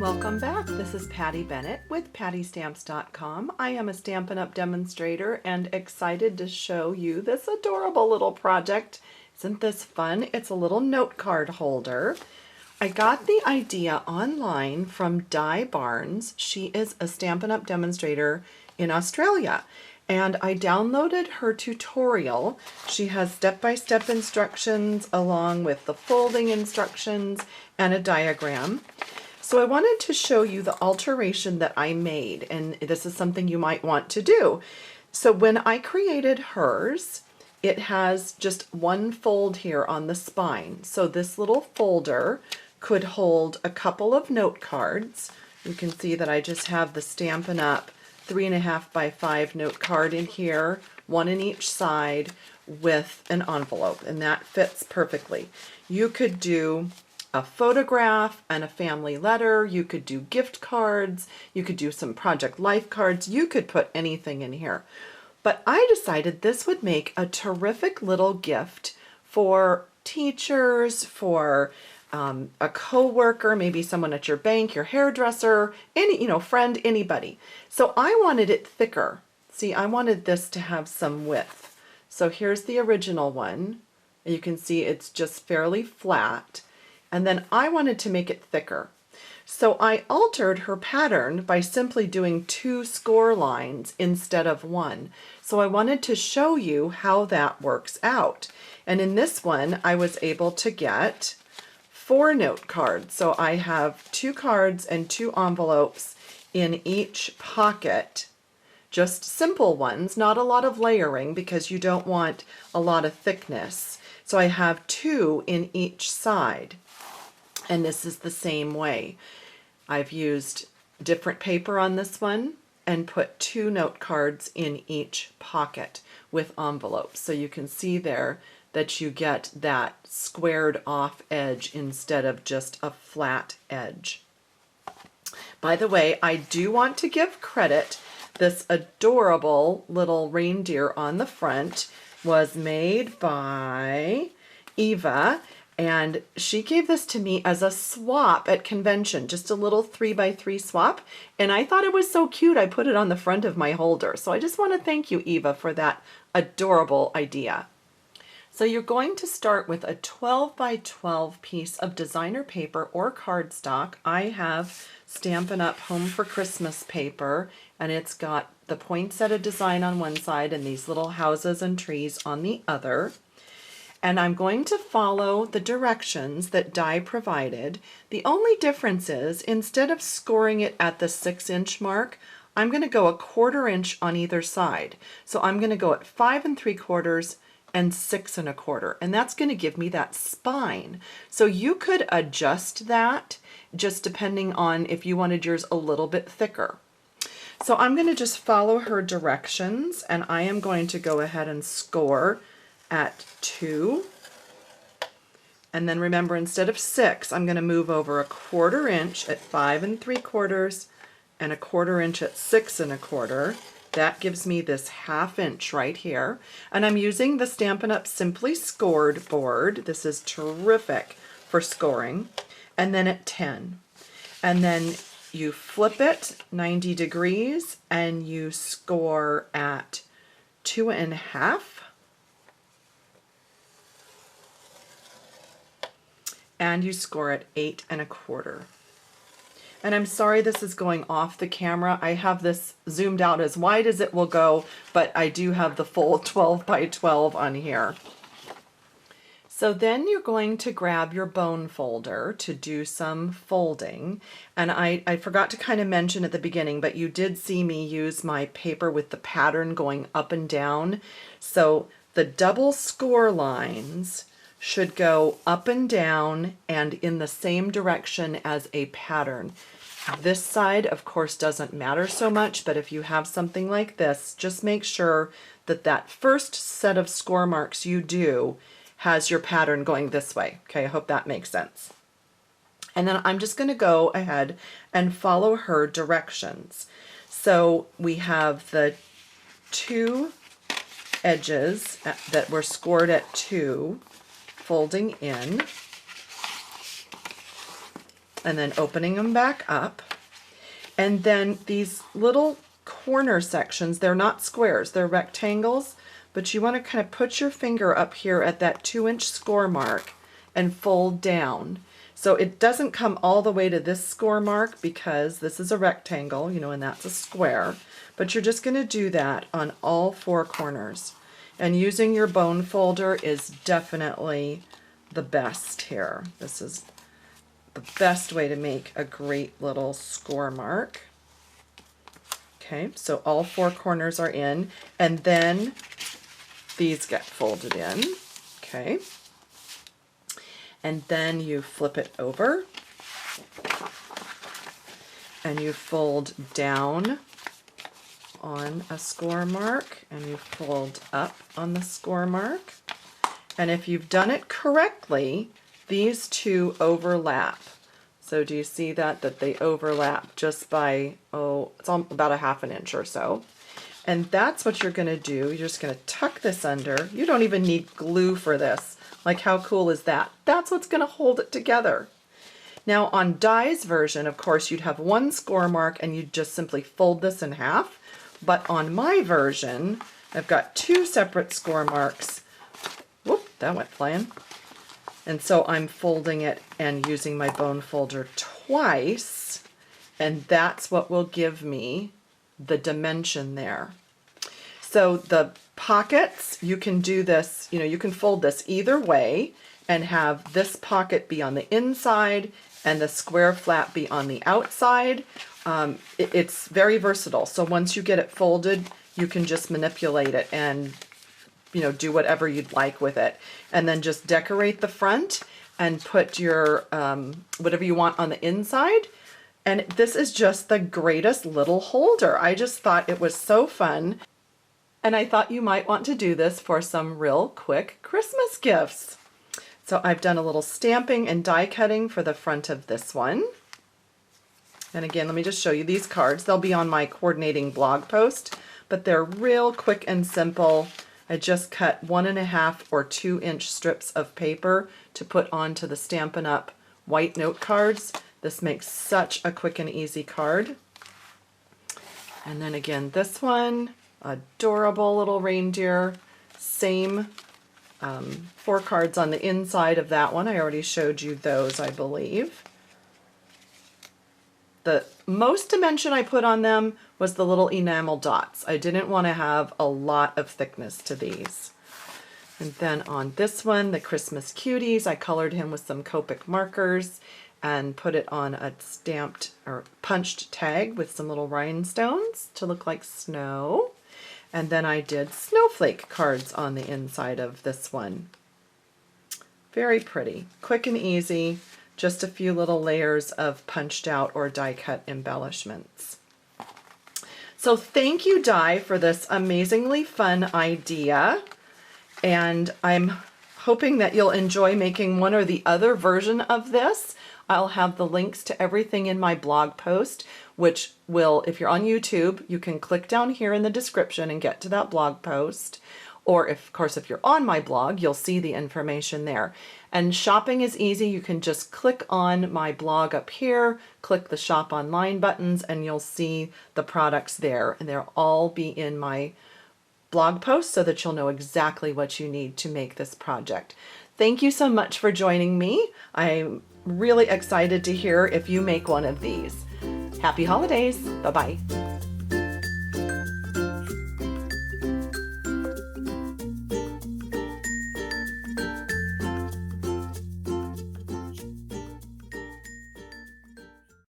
Welcome back. This is Patty Bennett with PattyStamps.com. I am a Stampin' Up! Demonstrator and excited to show you this adorable little project. Isn't this fun? It's a little note card holder. I got the idea online from Di Barnes. She is a Stampin' Up! Demonstrator in Australia. And I downloaded her tutorial. She has step-by-step instructions along with the folding instructions and a diagram. So I wanted to show you the alteration that I made, and this is something you might want to do. So when I created hers, it has just one fold here on the spine. So this little folder could hold a couple of note cards. You can see that I just have the Stampin' Up! 3.5 by 5 note card in here, one in each side with an envelope, and that fits perfectly. You could do a photograph and a family letter, you could do gift cards, you could do some project life cards, you could put anything in here. But I decided this would make a terrific little gift for teachers, for a co-worker, maybe someone at your bank, your hairdresser, any, friend, anybody. So I wanted it thicker. See, I wanted this to have some width. So here's the original one. You can see it's just fairly flat. And then I wanted to make it thicker. So I altered her pattern by simply doing 2 score lines instead of 1. So I wanted to show you how that works out. And in this one, I was able to get 4 note cards. So I have 2 cards and 2 envelopes in each pocket. Just simple ones, not a lot of layering because you don't want a lot of thickness. So I have 2 in each side. And this is the same way. I've used different paper on this one and put 2 note cards in each pocket with envelopes. So you can see there that you get that squared off edge instead of just a flat edge. By the way, I do want to give credit. This adorable little reindeer on the front was made by Eva. And she gave this to me as a swap at convention, just a little 3x3 swap. And I thought it was so cute, I put it on the front of my holder. So I just want to thank you, Eva, for that adorable idea. So you're going to start with a 12x12 piece of designer paper or cardstock. I have Stampin' Up! Home for Christmas paper, and it's got the poinsettia design on one side and these little houses and trees on the other. And I'm going to follow the directions that Di provided. The only difference is, instead of scoring it at the 6-inch mark, I'm going to go a 1/4 inch on either side. So I'm going to go at 5 3/4 and 6 1/4, and that's going to give me that spine. So you could adjust that just depending on if you wanted yours a little bit thicker. So I'm going to just follow her directions, and I am going to go ahead and score at 2, and then remember, instead of 6, I'm going to move over a 1/4 inch at 5 3/4 and a 1/4 inch at 6 1/4. That gives me this 1/2 inch right here, and I'm using the Stampin' Up! Simply Scored board. This is terrific for scoring. And then at 10, and then you flip it 90 degrees and you score at 2 1/2. And you score at 8 1/4. And I'm sorry this is going off the camera. I have this zoomed out as wide as it will go, but I do have the full 12x12 on here. So then you're going to grab your bone folder to do some folding. And I forgot to kind of mention at the beginning, but you did see me use my paper with the pattern going up and down. So the double score lines should go up and down and in the same direction as a pattern. This side, of course, doesn't matter so much, but if you have something like this, just make sure that that first set of score marks you do has your pattern going this way. Okay, I hope that makes sense. And then I'm just going to go ahead and follow her directions. So we have the 2 edges that were scored at 2, folding in. and then opening them back up. And then these little corner sections, they're not squares, they're rectangles, but you want to kind of put your finger up here at that 2-inch score mark and fold down. So it doesn't come all the way to this score mark because this is a rectangle, and that's a square. But you're just going to do that on all 4 corners. And using your bone folder is definitely the best here. This is the best way to make a great little score mark. Okay, so all 4 corners are in, and then these get folded in. Okay. And then you flip it over and you fold down on a score mark and you fold up on the score mark. And if you've done it correctly, these 2 overlap. So do you see that they overlap just by, it's about a 1/2 inch or so. And that's what you're going to do. You're just going to tuck this under. You don't even need glue for this. Like, how cool is that? That's what's going to hold it together. Now on Di's version, of course, you'd have 1 score mark and you'd just simply fold this in half. But on my version, I've got 2 separate score marks. Whoop, that went flying. And so I'm folding it and using my bone folder twice. And that's what will give me the dimension there. So the pockets, you can do this, you can fold this either way and have this pocket be on the inside and the square flap be on the outside. It's very versatile. So once you get it folded, you can just manipulate it and do whatever you'd like with it. And then just decorate the front and put your whatever you want on the inside. And this is just the greatest little holder. I just thought it was so fun. And I thought you might want to do this for some real quick Christmas gifts. So I've done a little stamping and die cutting for the front of this one. And again, let me just show you these cards. They'll be on my coordinating blog post, but they're real quick and simple. I just cut 1.5 or 2-inch strips of paper to put onto the Stampin' Up! White note cards. This makes such a quick and easy card. And then again, this one, adorable little reindeer. Same 4 cards on the inside of that one. I already showed you those, I believe. The most dimension I put on them was the little enamel dots. I didn't want to have a lot of thickness to these. And then on this one, the Christmas Cuties, I colored him with some Copic markers and put it on a stamped or punched tag with some little rhinestones to look like snow. And then I did snowflake cards on the inside of this one. Very pretty, quick and easy, just a few little layers of punched out or die cut embellishments. So thank you, Di, for this amazingly fun idea. And I'm hoping that you'll enjoy making one or the other version of this. I'll have the links to everything in my blog post, which will, if you're on YouTube, you can click down here in the description and get to that blog post. Or of course, if you're on my blog, you'll see the information there. And shopping is easy. You can just click on my blog up here, click the shop online buttons, and you'll see the products there. And they'll all be in my blog post so that you'll know exactly what you need to make this project. Thank you so much for joining me. I'm really excited to hear if you make one of these. Happy holidays. Bye-bye.